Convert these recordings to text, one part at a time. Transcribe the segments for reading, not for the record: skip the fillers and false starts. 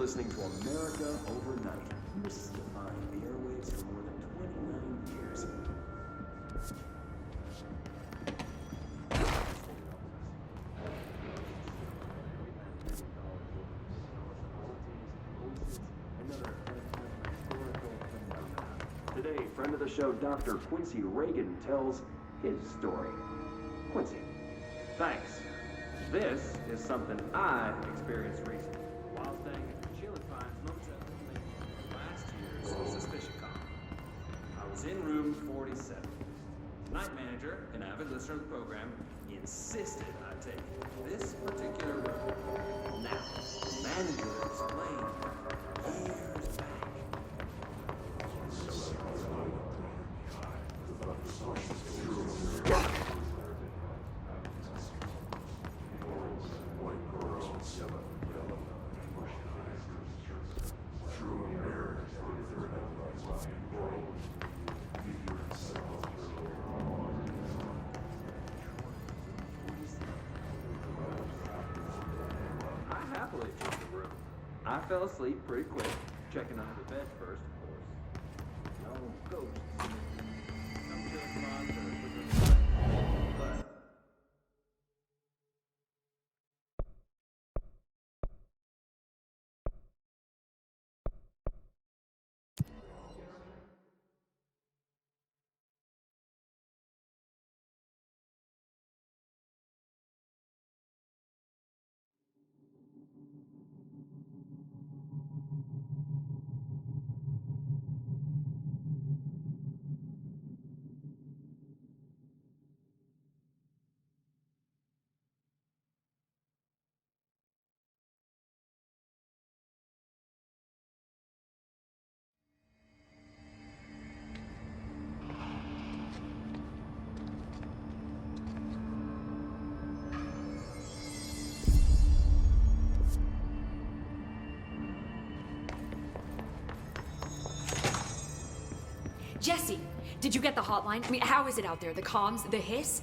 listening to America Overnight, mystifying the airwaves for more than 29 years. Today, friend of the show, Dr. Quincy Reagan tells his story. Quincy, thanks. This is something I experienced recently while staying at the Chili Pines Motel last year's Suspicion Con. I was in room 47. The night manager, an avid listener of the program, insisted I take this particular room. Now, the manager explained years back. I fell asleep pretty quick, checking under the bed first, of course. No ghosts. No chilling spots but Jesse, did you get the hotline? I mean, how is it out there? The comms, the hiss?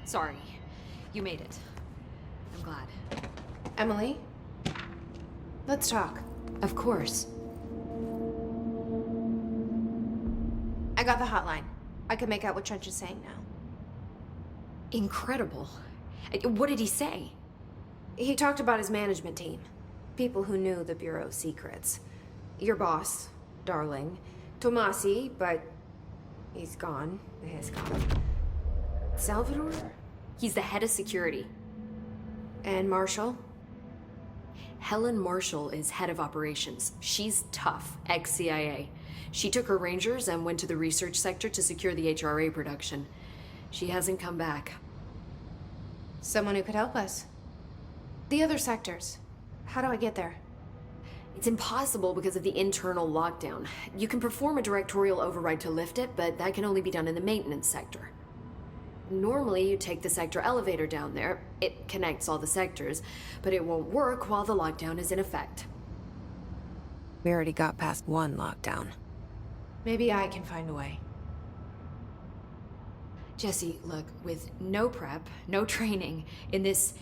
Sorry, you made it. I'm glad. Emily? Let's talk. Of course. I got the hotline. I can make out what Trench is saying now. Incredible. What did he say? He talked about his management team. People who knew the Bureau's secrets. Your boss, Darling. Tomasi, but he's gone. The hiss gone. Salvador? He's the head of security. And Marshall? Helen Marshall is head of operations. She's tough, ex-CIA. She took her Rangers and went to the research sector to secure the HRA production. She hasn't come back. Someone who could help us. The other sectors. How do I get there? It's impossible because of the internal lockdown. You can perform a directorial override to lift it, but that can only be done in the maintenance sector. Normally, you take the sector elevator down there. It connects all the sectors, but it won't work while the lockdown is in effect. We already got past one lockdown. Maybe I can find a way. Jesse, look, with no prep, no training, in this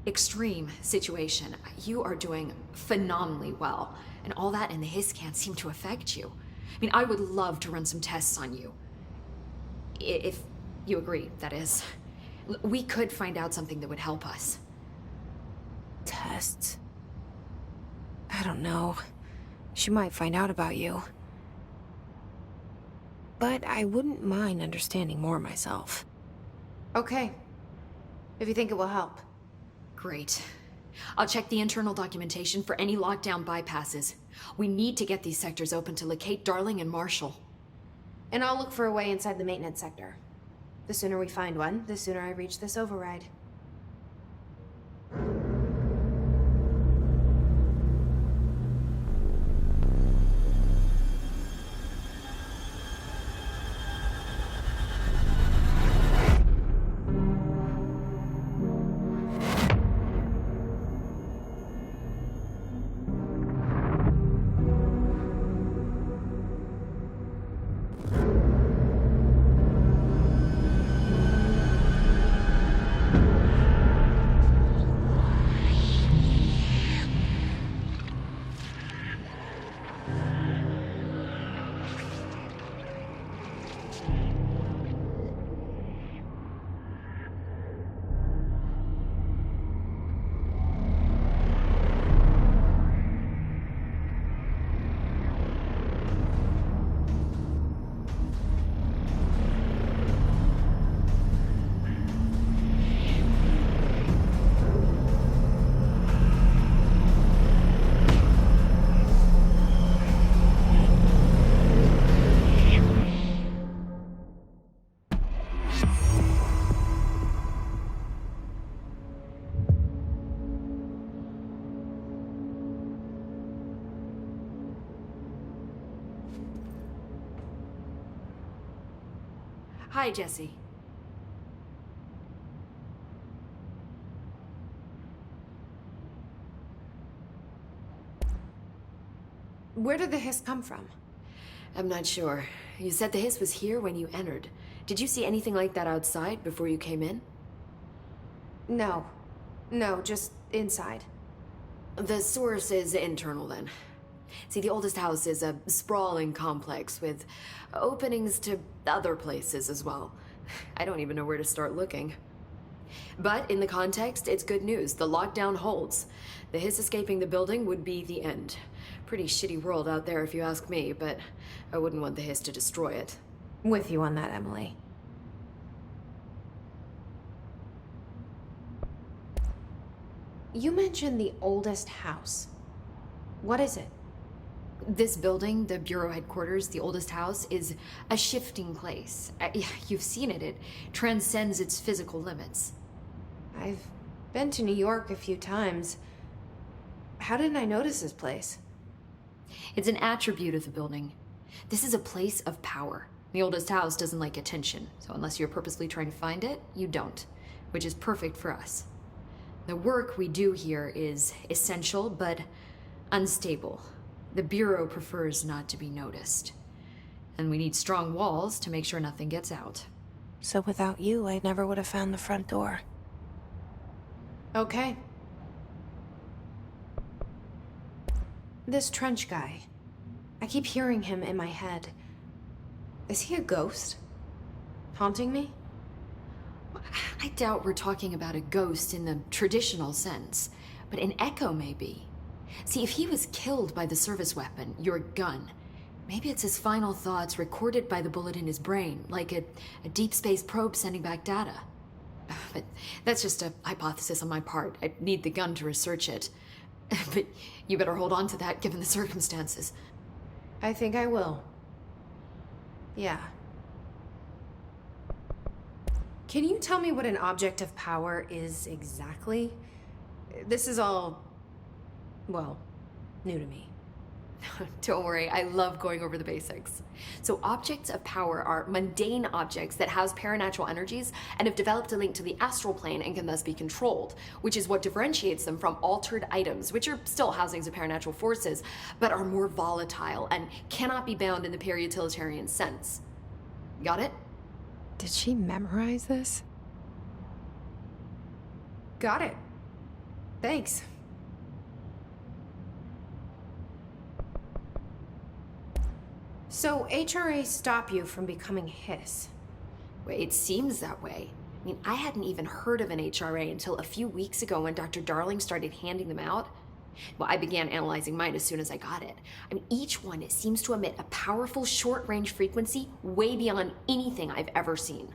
extreme situation, you are doing phenomenally well. And all that and the hiss can't seem to affect you. I mean, I would love to run some tests on you. If you agree, that is. We could find out something that would help us. Tests? I don't know. She might find out about you. But I wouldn't mind understanding more myself. Okay. If you think it will help. Great. I'll check the internal documentation for any lockdown bypasses. We need to get these sectors open to locate Darling and Marshall. And I'll look for a way inside the maintenance sector. The sooner we find one, the sooner I reach this override. Hi, Jesse. Where did the hiss come from? I'm not sure. You said the hiss was here when you entered. Did you see anything like that outside before you came in? No. No, just inside. The source is internal, then. See, the oldest house is a sprawling complex with openings to other places as well. I don't even know where to start looking. But in the context, it's good news. The lockdown holds. The hiss escaping the building would be the end. Pretty shitty world out there if you ask me, but I wouldn't want the hiss to destroy it. With you on that, Emily. You mentioned the oldest house. What is it? This building, the Bureau headquarters, the oldest house, is a shifting place. You've seen it. It transcends its physical limits. I've been to New York a few times. How didn't I notice this place? It's an attribute of the building. This is a place of power. The oldest house doesn't like attention, so unless you're purposely trying to find it, you don't, which is perfect for us. The work we do here is essential, but unstable. The Bureau prefers not to be noticed. And we need strong walls to make sure nothing gets out. So without you, I never would have found the front door. Okay. This Trench guy. I keep hearing him in my head. Is he a ghost? Haunting me? I doubt we're talking about a ghost in the traditional sense, but an echo maybe. See, if he was killed by the service weapon, your gun, maybe it's his final thoughts recorded by the bullet in his brain, like a deep space probe sending back data. But that's just a hypothesis on my part. I need the gun to research it. But you better hold on to that given the circumstances. I think I will. Yeah. Can you tell me what an object of power is exactly? This is all, well, new to me. Don't worry, I love going over the basics. So objects of power are mundane objects that house paranatural energies and have developed a link to the astral plane and can thus be controlled, which is what differentiates them from altered items, which are still housings of paranatural forces, but are more volatile and cannot be bound in the peri-utilitarian sense. Got it? Did she memorize this? Got it. Thanks. So HRA stop you from becoming Hiss? Well, it seems that way. I mean, I hadn't even heard of an HRA until a few weeks ago when Dr. Darling started handing them out. Well, I began analyzing mine as soon as I got it. I mean, each one seems to emit a powerful short-range frequency way beyond anything I've ever seen.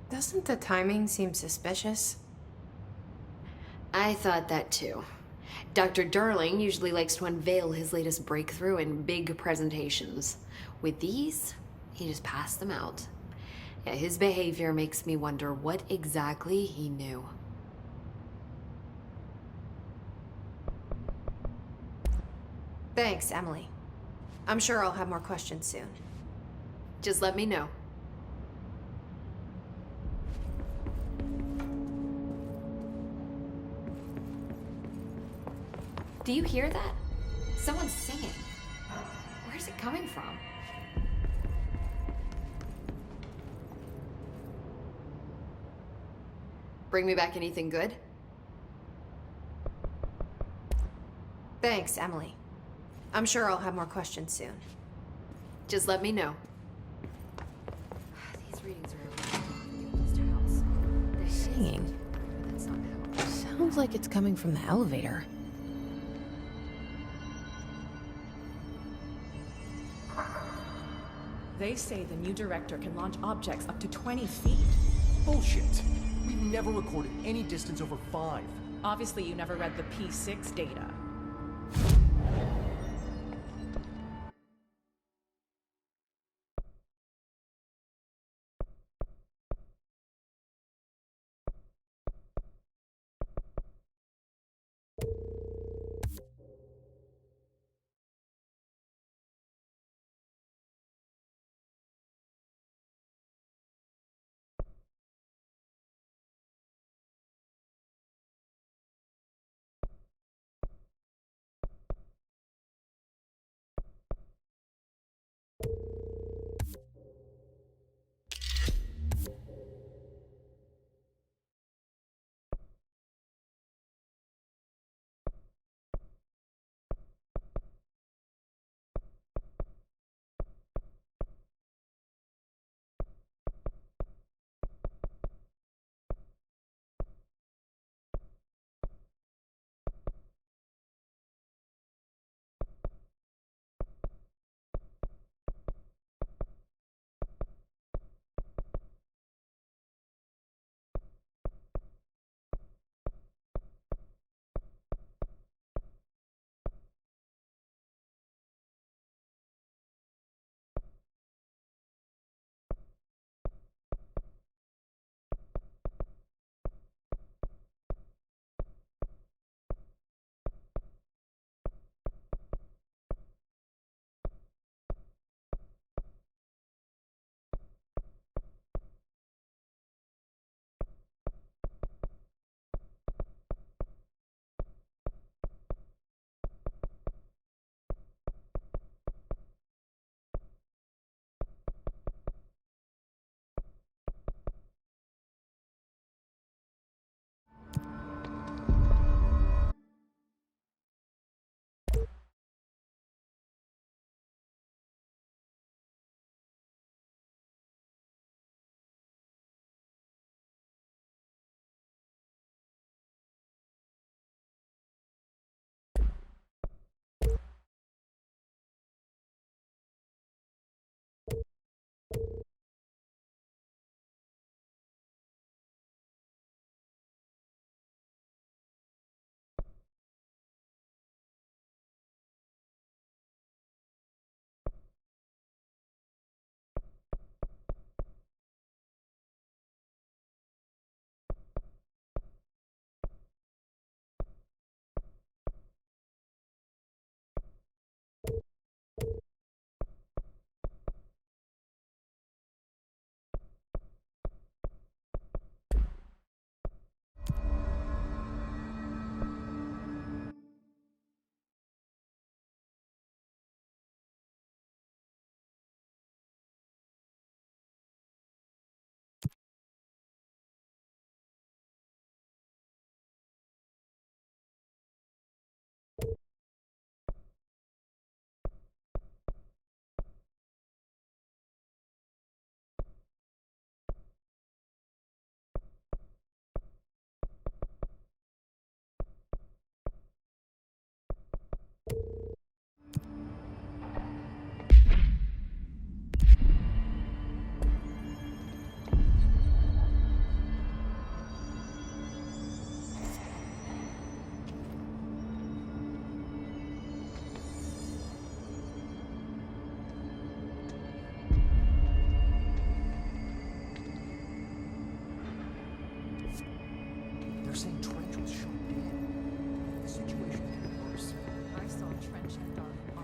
Doesn't the timing seem suspicious? I thought that too. Dr. Darling usually likes to unveil his latest breakthrough in big presentations. With these, he just passed them out. Yeah, his behavior makes me wonder what exactly he knew. Thanks, Emily. I'm sure I'll have more questions soon. Just let me know. Do you hear that? Someone's singing. Where's it coming from? Bring me back anything good? Thanks, Emily. I'm sure I'll have more questions soon. Just let me know. These readings are the oldest house. They're Singing. that somehow. Sounds like it's coming from the elevator. They say the new director can launch objects up to 20 feet. Bullshit. We've never recorded any distance over 5. Obviously, you never read the P6 data.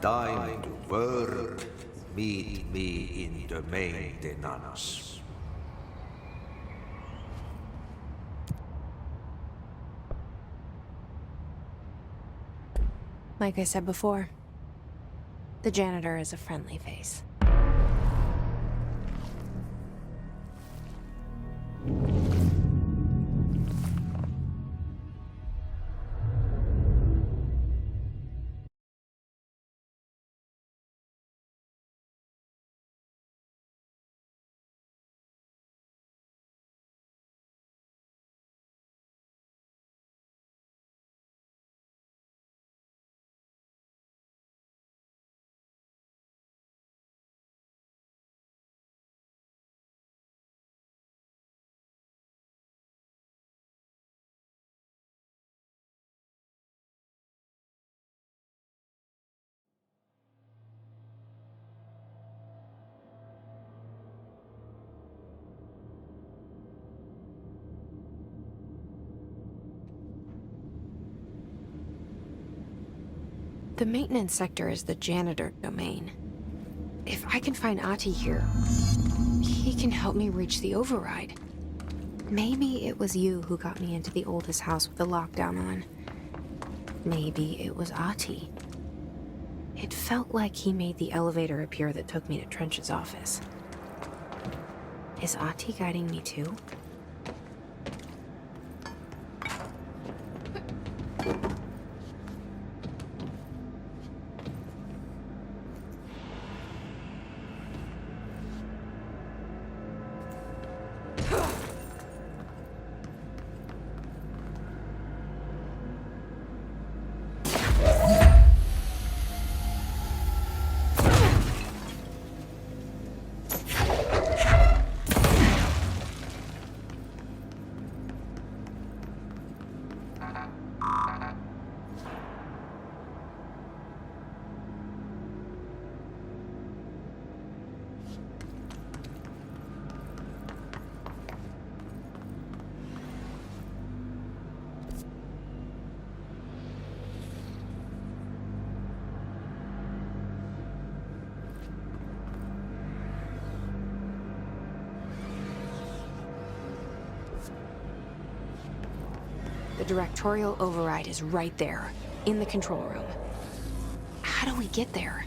time to work, meet me in the maintenance. Like I said before, the janitor is a friendly face. The maintenance sector is the janitor domain. If I can find Ahti here, he can help me reach the override. Maybe it was you who got me into the oldest house with the lockdown on. Maybe it was Ahti. It felt like he made the elevator appear that took me to Trench's office. Is Ahti guiding me too? The directorial override is right there, in the control room. How do we get there?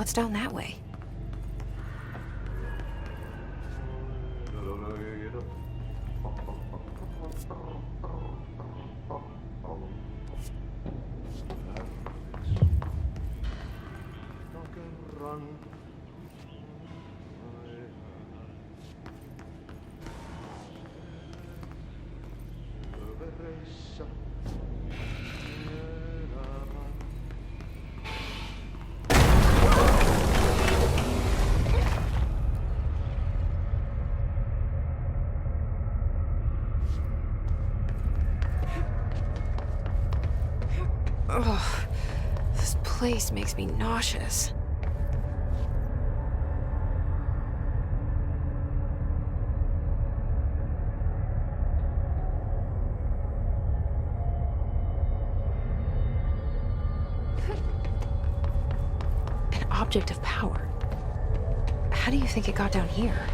What's down that way? Ugh, this place makes me nauseous. An object of power. How do you think it got down here?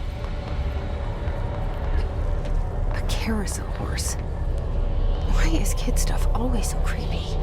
A carousel horse. Why is kid stuff always so creepy?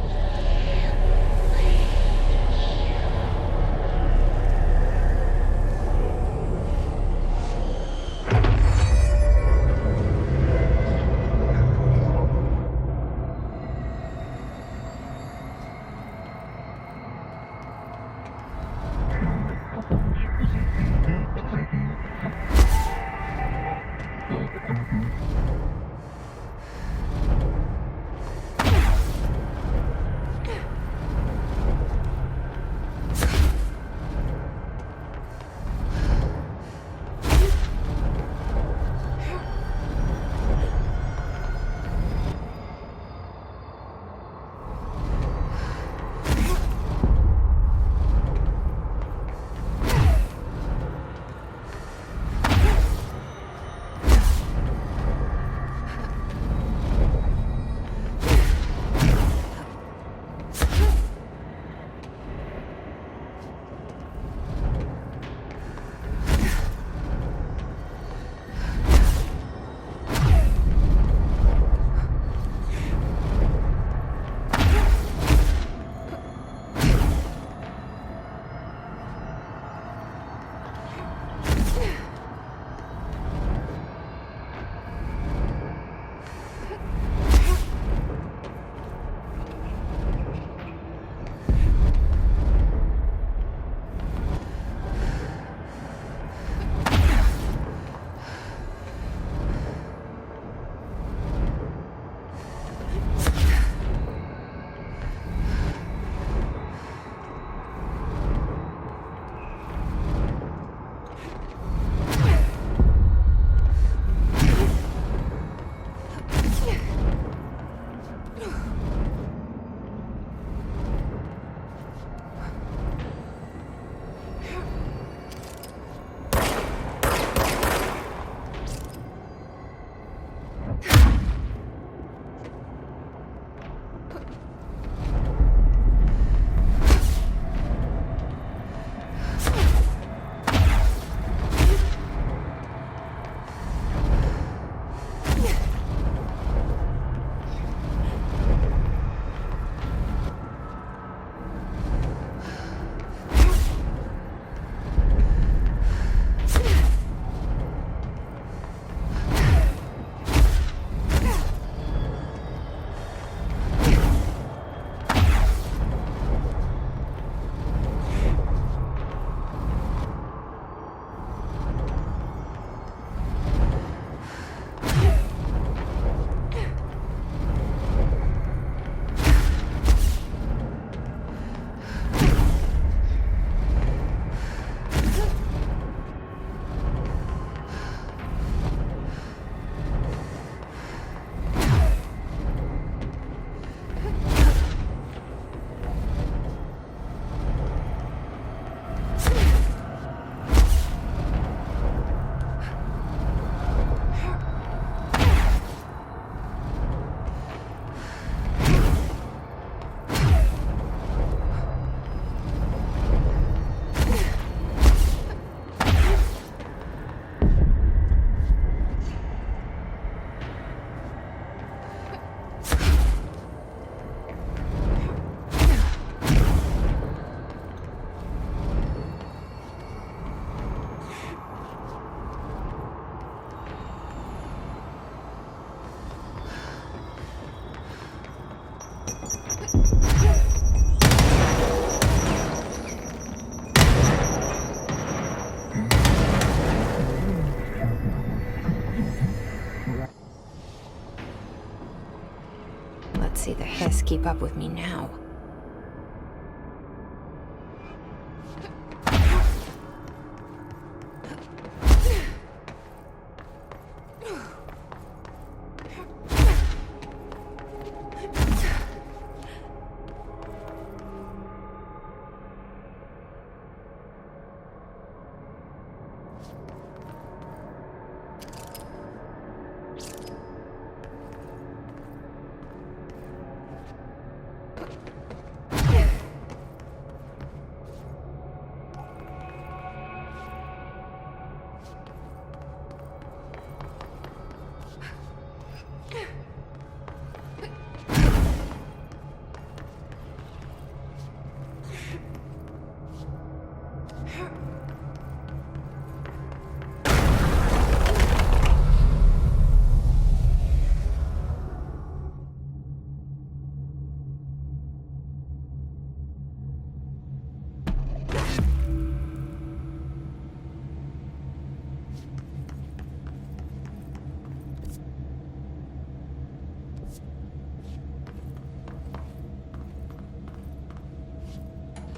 Let's see the hiss keep up with me now.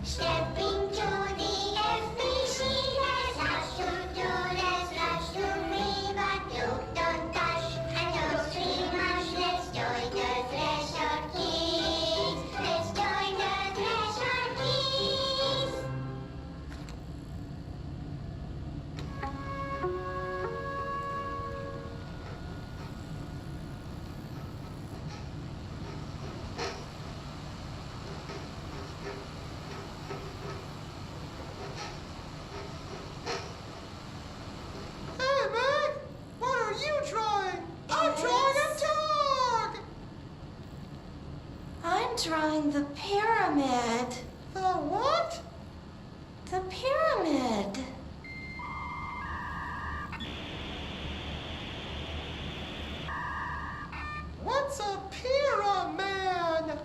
Stepping to the FBC, there's lots to do, there's lots to read, but you don't touch and don't scream much. Let's join the Threshold Kids. Let's join the Threshold Kids. Hey, man! What are you trying? I'm trying to talk! I'm drawing the pyramid. The what? The pyramid. What's a pyramid?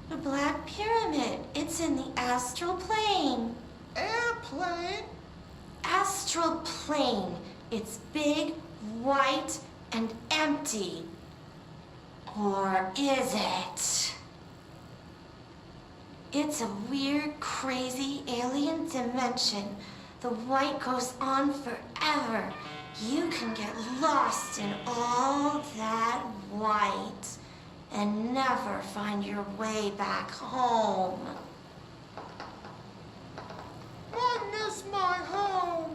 The Black Pyramid. It's in the astral plane. Airplane? Astral plane. It's big, white, and empty. Or is it? It's a weird, crazy alien dimension. The white goes on forever. You can get lost in all that white and never find your way back home. I miss my home.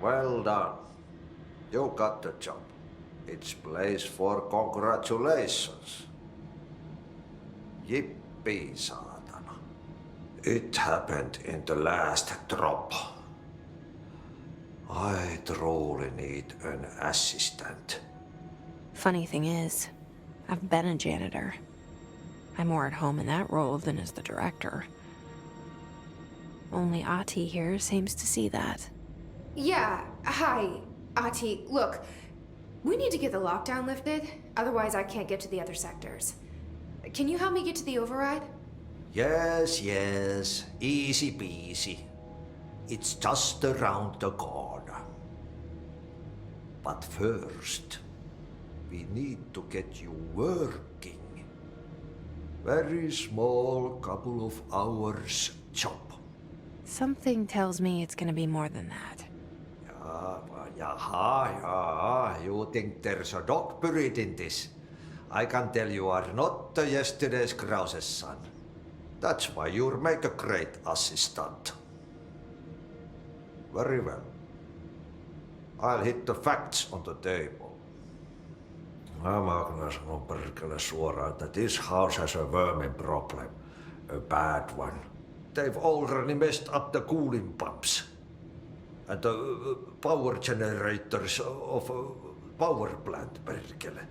Well done. You got the job. It's place for congratulations. Yippee, saatana. It happened in the last drop. I truly need an assistant. Funny thing is, I've been a janitor. I'm more at home in that role than as the director. Only Ahti here seems to see that. Yeah, hi, Ahti. Look, we need to get the lockdown lifted, otherwise I can't get to the other sectors. Can you help me get to the override? Yes, yes. Easy peasy. It's just around the corner. But first, we need to get you working. Very small couple of hours job. Something tells me it's gonna be more than that. Jaha, you think there's a dog buried in this? I can tell you are not the yesterday's Krause's son. That's why you'll make a great assistant. Very well. I'll hit the facts on the table. Mä kyllä sanon perkele suoraan, that this house has a vermin problem. A bad one. They've already messed up the cooling pumps. And the power generators of a power plant, perkele.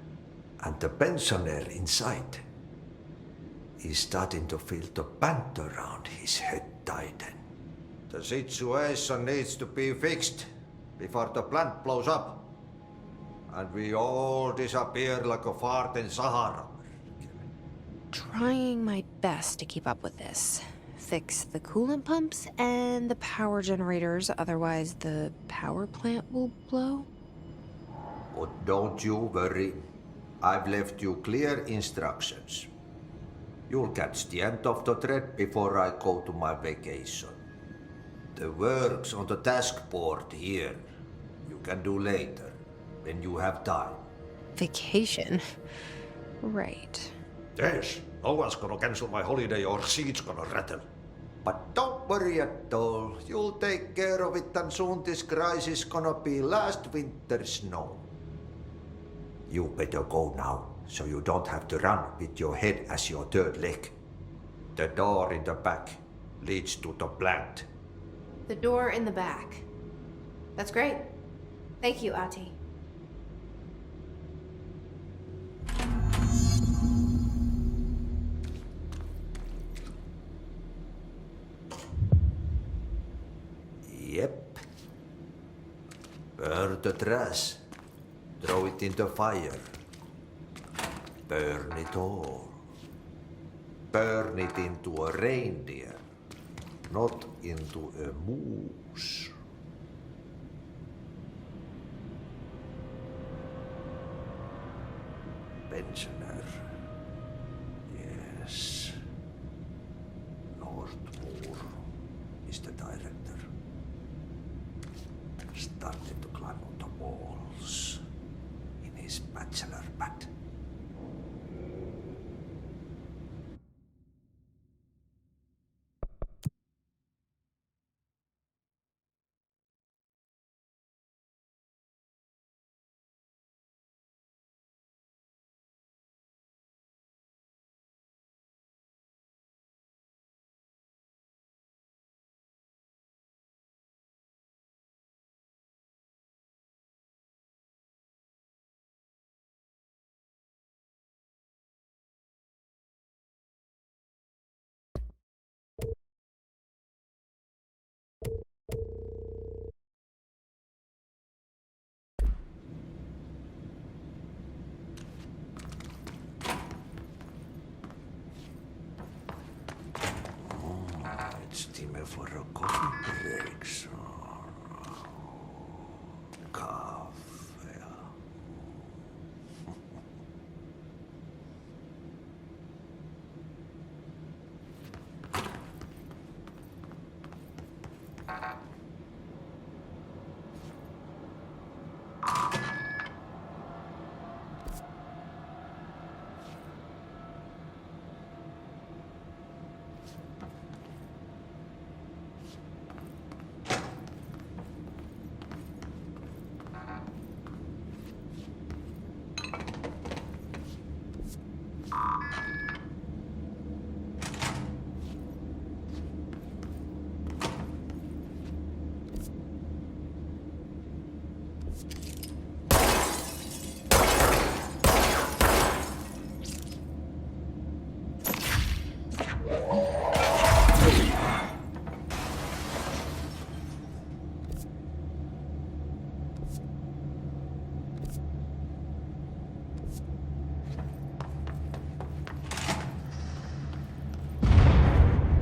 And the pensioner inside is starting to feel the band around his head tighten. The situation needs to be fixed before the plant blows up. And we all disappear like a fart in Sahara. Trying my best to keep up with this. Fix the coolant pumps and the power generators, otherwise the power plant will blow. But don't you worry. I've left you clear instructions. You'll catch the end of the thread before I go to my vacation. The work's on the task board here. You can do later, when you have time. Vacation? Right. Yes, no one's gonna cancel my holiday or seat's gonna rattle. But don't worry at all. You'll take care of it and soon this crisis gonna be last winter's snow. You better go now, so you don't have to run with your head as your third leg. The door in the back leads to the plant. The door in the back. That's great. Thank you, Ati. Yep. Burn the trash. Throw it in the fire. Burn it all. Burn it into a reindeer, not into a moose. Pensioner. Yes. Northmoor is the director. Started to climb on the walls in his bachelor pad. It's time for a coffee break, so... Coffee.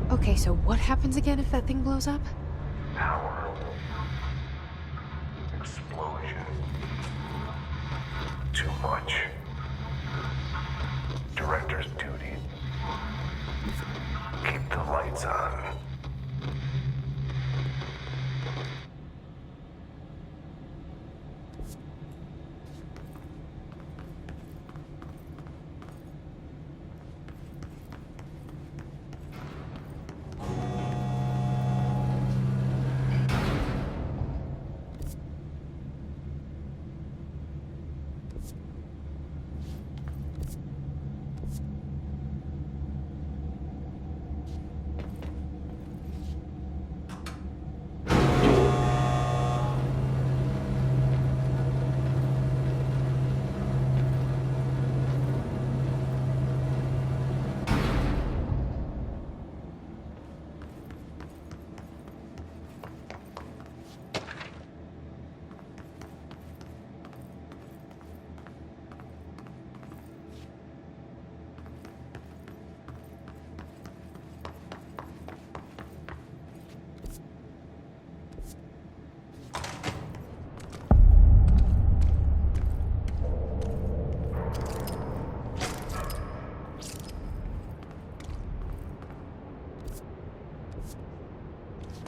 Okay, so what happens again if that thing blows up? Power. Explosion. Too much. Director's duty. Keep the lights on.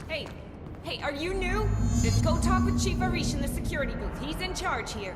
Hey, hey, are you new? Let's go talk with Chief Arish in the security booth. He's in charge here.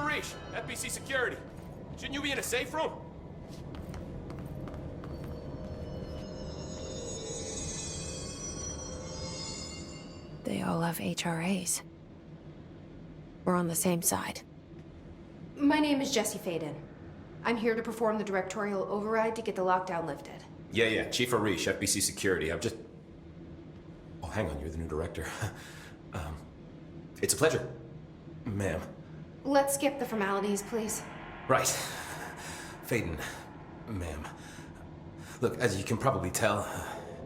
Arish, FBC Security. Shouldn't you be in a safe room? They all have HRAs. We're on the same side. My name is Jesse Faden. I'm here to perform the directorial override to get the lockdown lifted. Yeah, Chief Arish, FBC Security. I'm just... Oh, hang on, you're the new director. It's a pleasure, ma'am. Let's skip the formalities, please. Right. Faden, ma'am. Look, as you can probably tell,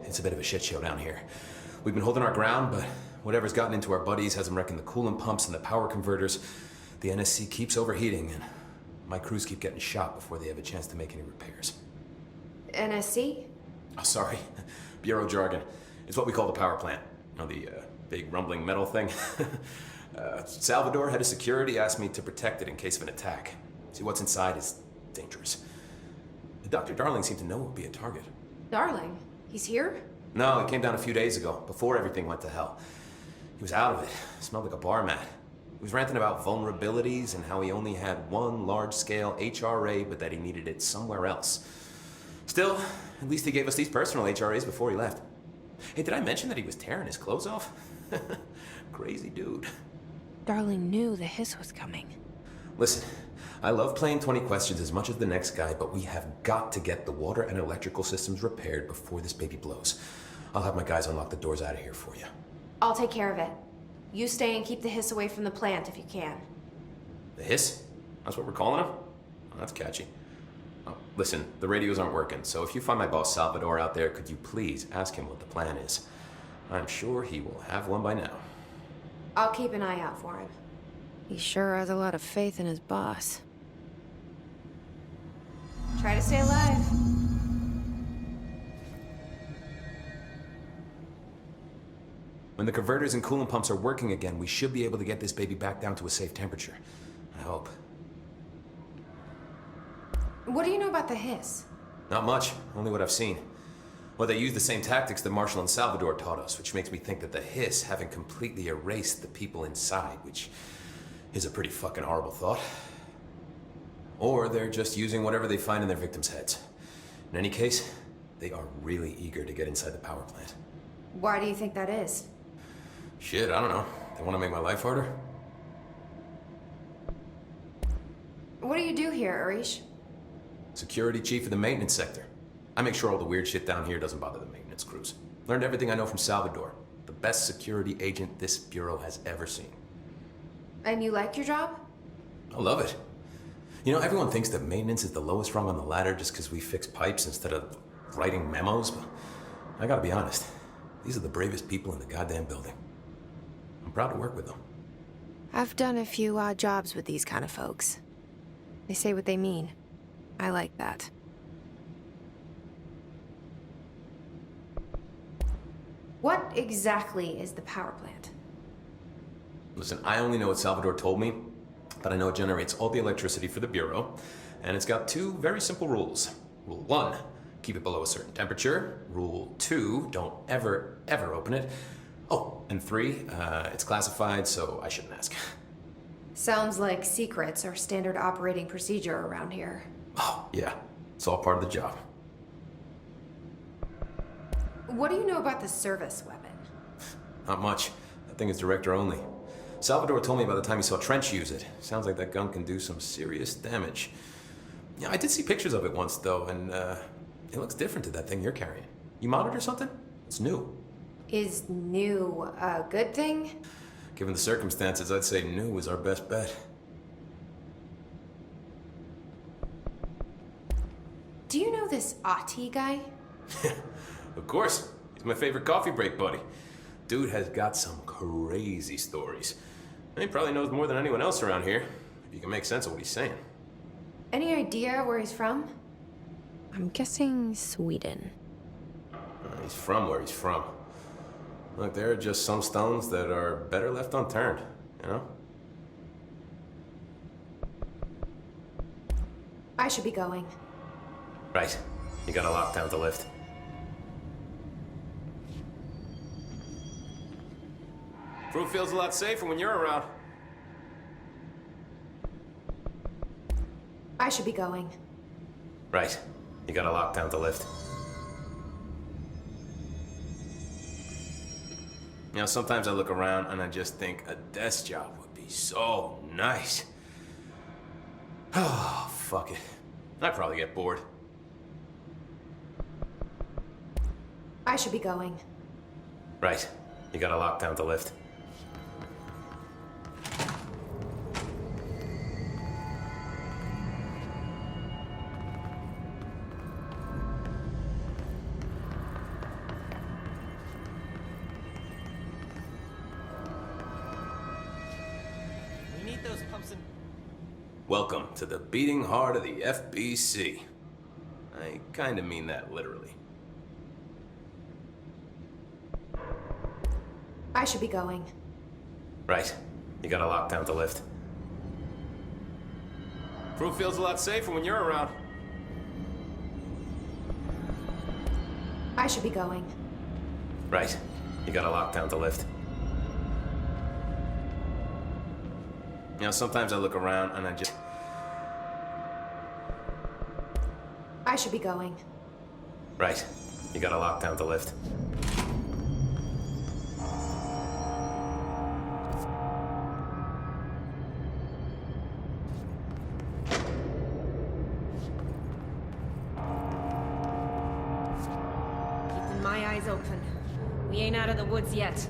it's a bit of a shit show down here. We've been holding our ground, but whatever's gotten into our buddies has them wrecking the coolant pumps and the power converters. The NSC keeps overheating, and my crews keep getting shot before they have a chance to make any repairs. NSC? Oh, sorry. Bureau jargon. It's what we call the power plant. You know, the big rumbling metal thing? Salvador, head of security, asked me to protect it in case of an attack. See, what's inside is dangerous. Dr. Darling seemed to know it would be a target. Darling? He's here? No, he came down a few days ago, before everything went to hell. He was out of it. Smelled like a bar mat. He was ranting about vulnerabilities and how he only had one large-scale HRA, but that he needed it somewhere else. Still, at least he gave us these personal HRAs before he left. Hey, did I mention that he was tearing his clothes off? Crazy dude. Darling knew the hiss was coming. Listen, I love playing 20 questions as much as the next guy, but we have got to get the water and electrical systems repaired before this baby blows. I'll have my guys unlock the doors out of here for you. I'll take care of it. You stay and keep the hiss away from the plant if you can. The hiss? That's what we're calling him? Oh, that's catchy. Oh, listen, the radios aren't working, so if you find my boss Salvador out there, could you please ask him what the plan is? I'm sure he will have one by now. I'll keep an eye out for him. He sure has a lot of faith in his boss. Try to stay alive. When the converters and coolant pumps are working again, we should be able to get this baby back down to a safe temperature. I hope. What do you know about the hiss? Not much, only what I've seen. Well, they use the same tactics that Marshall and Salvador taught us, which makes me think that the hiss haven't completely erased the people inside, which is a pretty fucking horrible thought. Or they're just using whatever they find in their victims' heads. In any case, they are really eager to get inside the power plant. Why do you think that is? Shit, I don't know. They want to make my life harder? What do you do here, Arish? Security chief of the maintenance sector. I make sure all the weird shit down here doesn't bother the maintenance crews. Learned everything I know from Salvador. The best security agent this bureau has ever seen. And you like your job? I love it. You know, everyone thinks that maintenance is the lowest rung on the ladder just because we fix pipes instead of writing memos, but I gotta be honest. These are the bravest people in the goddamn building. I'm proud to work with them. I've done a few odd jobs with these kind of folks. They say what they mean. I like that. What exactly is the power plant? Listen, I only know what Salvador told me, but I know it generates all the electricity for the Bureau, and it's got two very simple rules. Rule 1, keep it below a certain temperature. Rule 2, don't ever open it. Oh, and 3, it's classified, so I shouldn't ask. Sounds like secrets are standard operating procedure around here. Oh, yeah. It's all part of the job. What do you know about the service weapon? Not much. That thing is director only. Salvador told me by the time he saw Trench use it. Sounds like that gun can do some serious damage. Yeah, I did see pictures of it once, though, and it looks different to that thing you're carrying. You monitor something? It's new. Is new a good thing? Given the circumstances, I'd say new is our best bet. Do you know this Ati guy? Of course. He's my favorite coffee break buddy. Dude has got some crazy stories. He probably knows more than anyone else around here, if you can make sense of what he's saying. Any idea where he's from? I'm guessing Sweden. He's from where he's from. Look, there are just some stones that are better left unturned, you know? I should be going. Right. You gotta lock down the lift. Crew feels a lot safer when you're around. I should be going. Right. You gotta lock down the lift. You know, sometimes I look around and I just think a desk job would be so nice. Oh, fuck it. I'd probably get bored. I should be going. Right. You gotta lock down the lift. We need those pumps in. Welcome to the beating heart of the FBC. I kinda mean that literally. I should be going. Right. You gotta lock down the lift. Crew feels a lot safer when you're around. I should be going. Right. You gotta lock down the lift. You know, sometimes I look around and I just... I should be going. Right. You gotta lock down the lift. Keeping my eyes open. We ain't out of the woods yet.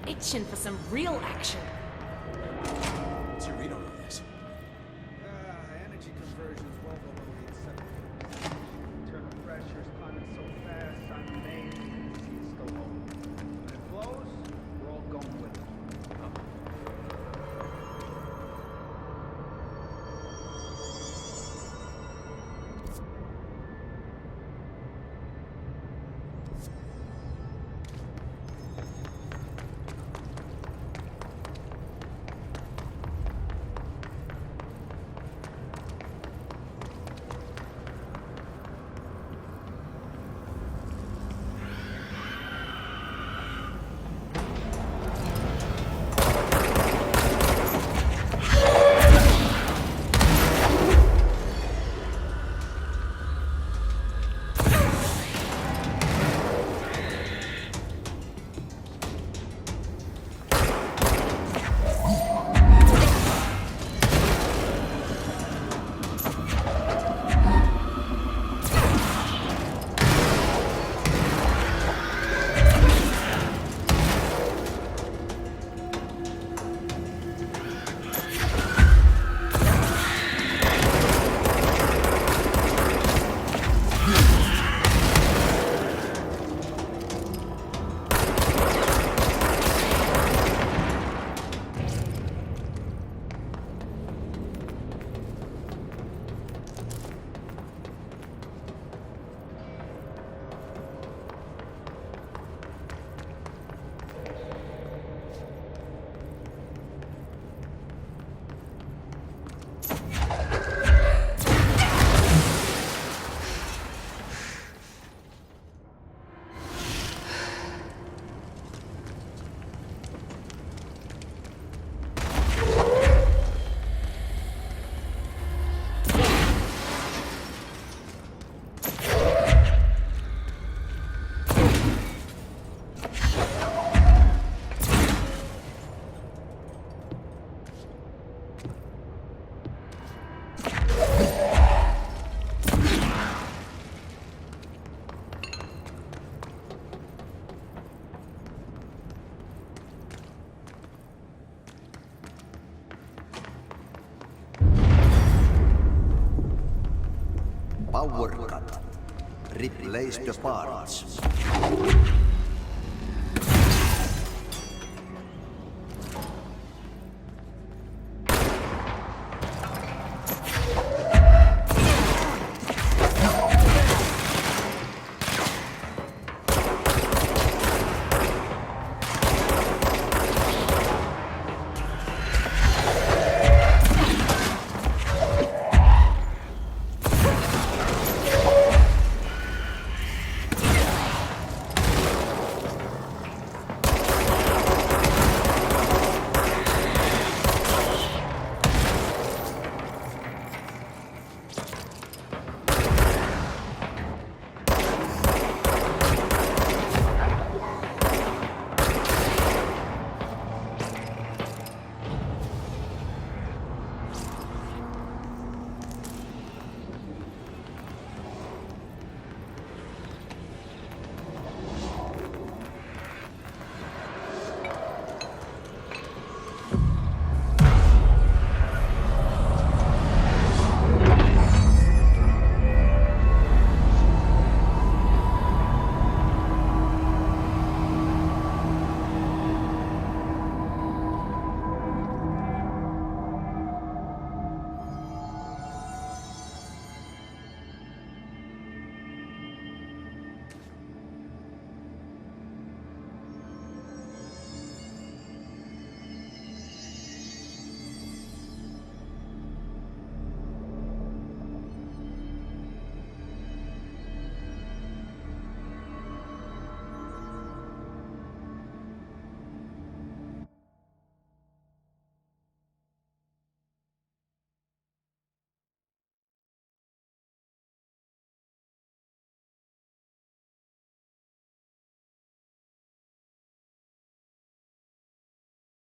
Itching for some real action. What's your read on all this? Energy conversion is well below the acceptable. Internal pressure is climbing so fast, I'm amazed to see it still holding. When it blows, we're all going with it. replace the parts.